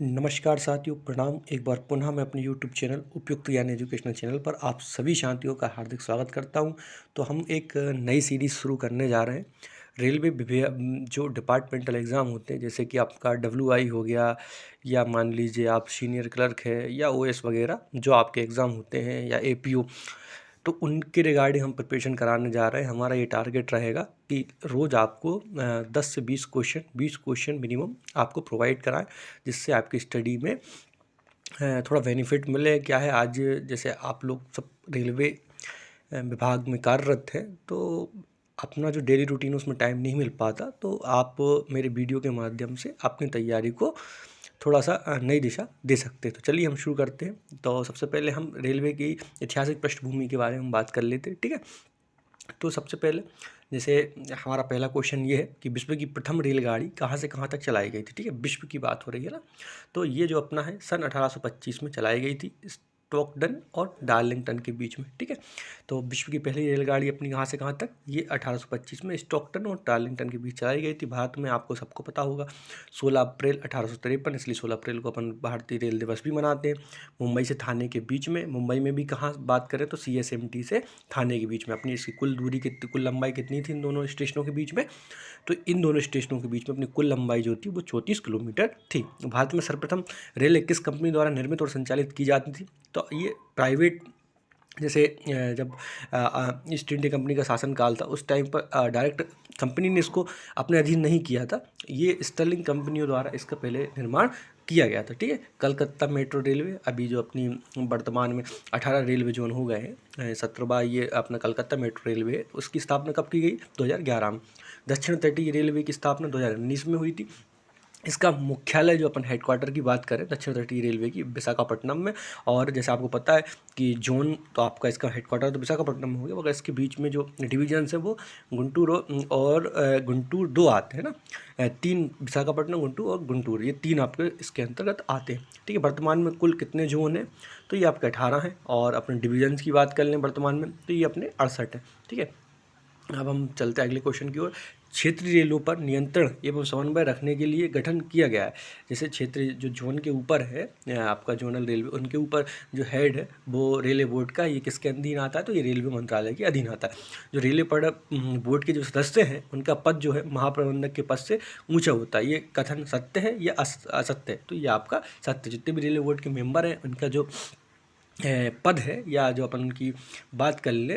नमस्कार साथियों, प्रणाम। एक बार पुनः मैं अपने यूट्यूब चैनल उपयुक्त ज्ञान एजुकेशनल चैनल पर आप सभी साथियों का हार्दिक स्वागत करता हूं। तो हम एक नई सीरीज़ शुरू करने जा रहे हैं। रेलवे जो डिपार्टमेंटल एग्ज़ाम होते हैं, जैसे कि आपका WI हो गया, या मान लीजिए आप सीनियर क्लर्क है, या OS वगैरह जो आपके एग्ज़ाम होते हैं, या APO, तो उनके रिगार्डिंग हम प्रिपरेशन कराने जा रहे हैं। हमारा ये टारगेट रहेगा कि रोज़ आपको 10 से 20 क्वेश्चन मिनिमम आपको प्रोवाइड कराएं, जिससे आपकी स्टडी में थोड़ा बेनिफिट मिले। क्या है, आज जैसे आप लोग सब रेलवे विभाग में कार्यरत हैं, तो अपना जो डेली रूटीन उसमें टाइम नहीं मिल पाता, तो आप मेरे वीडियो के माध्यम से अपनी तैयारी को थोड़ा सा नई दिशा दे सकते हैं। तो चलिए हम शुरू करते हैं। तो सबसे पहले हम रेलवे की ऐतिहासिक पृष्ठभूमि के बारे में बात कर लेते हैं, ठीक है। तो सबसे पहले जैसे हमारा पहला क्वेश्चन ये है कि विश्व की प्रथम रेलगाड़ी कहाँ से कहाँ तक चलाई गई थी, ठीक है। विश्व की बात हो रही है ना, तो ये जो अपना है सन 1825 में चलाई गई थी, स्टॉकटन और डार्लिंगटन के बीच में, ठीक है। तो विश्व की पहली रेलगाड़ी अपनी कहाँ से कहाँ तक, ये 1825 में स्टॉकटन और डार्लिंगटन के बीच चलाई गई थी। भारत में आपको सबको पता होगा 16 अप्रैल 1853, इसलिए 16 अप्रैल को अपन भारतीय रेल दिवस भी मनाते हैं। मुंबई से थाने के बीच में, मुंबई में भी कहाँ बात करें तो CSMT से थाने के बीच में अपनी इसकी कुल दूरी कितनी, कुल लंबाई कितनी थी इन दोनों स्टेशनों के बीच में, तो इन दोनों स्टेशनों के बीच में अपनी कुल लंबाई जो थी वो 34 किलोमीटर थी। भारत में सर्वप्रथम रेल किस कंपनी द्वारा निर्मित और संचालित की जाती थी, तो ये प्राइवेट, जैसे जब ईस्ट इंडिया कंपनी का शासनकाल था उस टाइम पर डायरेक्ट कंपनी ने इसको अपने अधीन नहीं किया था, ये स्टर्लिंग कंपनियों द्वारा इसका पहले निर्माण किया गया था, ठीक है। कलकत्ता मेट्रो रेलवे अभी जो अपनी वर्तमान में 18 रेलवे जोन हो गए हैं, 17वां ये अपना कलकत्ता मेट्रो रेलवे है, उसकी स्थापना कब की गई, 2011 में। दक्षिण तटीय रेलवे की स्थापना 2019 में हुई थी। इसका मुख्यालय जो अपन हेडक्वार्टर की बात करें दक्षिण तटीय रेलवे की, विशाखापट्टनम में। और जैसे आपको पता है कि जोन, तो आपका इसका हेडक्वार्टर तो विशाखापट्टनम में हो गया, मगर इसके बीच में जो डिवीजन्स हैं वो गुंटूर और गुंटूर 2 आते हैं ना, 3 विशाखापट्टनम, गुंटूर और गुंटूर, ये 3 आपके इसके अंतर्गत आते हैं, ठीक है। वर्तमान में कुल कितने जोन हैं, तो ये आपके 18 हैं। और अपने डिवीजन्स की बात कर लें वर्तमान में, तो ये अपने 68 हैं, ठीक है। अब हम चलते हैं अगले क्वेश्चन की ओर। क्षेत्रीय रेलों पर नियंत्रण एवं समन्वय रखने के लिए गठन किया गया है। जैसे क्षेत्रीय जो जोन के ऊपर है आपका जोनल रेलवे, उनके ऊपर जो हेड है वो रेलवे बोर्ड का, ये किसके अधीन आता है, तो ये रेलवे मंत्रालय के अधीन आता है। जो रेलवे बोर्ड के जो सदस्य हैं उनका पद जो है महाप्रबंधक के पद से ऊंचा होता है। ये कथन सत्य है या असत्य है, तो ये आपका सत्य। जितने भी रेलवे बोर्ड के मेंबर हैं उनका जो पद है, या जो अपन उनकी बात कर ले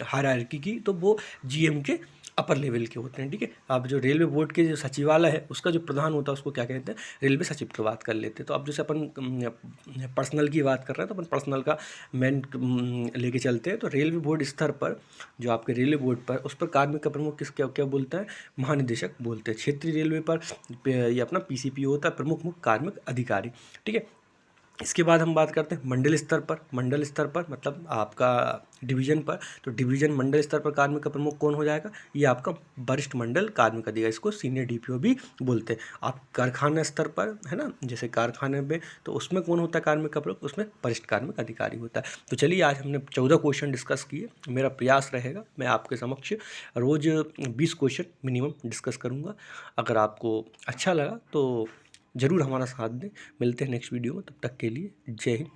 हायरार्की की, तो वो GM के अपर लेवल के होते हैं, ठीक है। अब जो रेलवे बोर्ड के जो सचिवालय है उसका जो प्रधान होता है उसको क्या कहते हैं, रेलवे सचिव की बात कर लेते हैं। तो अब जैसे अपन पर्सनल की बात कर रहे हैं, तो अपन पर्सनल का मेन लेके चलते हैं। तो रेलवे बोर्ड स्तर पर जो आपके रेलवे बोर्ड पर, उस पर कार्मिक का प्रमुख किस क्या क्या बोलता है, महानिदेशक बोलते हैं। क्षेत्रीय रेलवे पर ये अपना PCP होता है, प्रमुख मुख्य कार्मिक अधिकारी, ठीक है। इसके बाद हम बात करते हैं मंडल स्तर पर। मंडल स्तर पर मतलब आपका डिवीजन पर, तो डिवीजन मंडल स्तर पर कार्मिक का प्रमुख कौन हो जाएगा, ये आपका वरिष्ठ मंडल कार्मिक अधिकारी, इसको सीनियर DPO भी बोलते हैं। आप कारखाना स्तर पर है ना, जैसे कारखाने में, तो उसमें कौन होता है कार्मिक का प्रमुख, उसमें वरिष्ठ कार्मिक अधिकारी होता है। तो चलिए आज हमने 14 क्वेश्चन डिस्कस किए। मेरा प्रयास रहेगा मैं आपके समक्ष रोज़ 20 क्वेश्चन मिनिमम डिस्कस करूँगा। अगर आपको अच्छा लगा तो ज़रूर हमारा साथ दें। मिलते हैं नेक्स्ट वीडियो में, तब तक के लिए जय हिंद।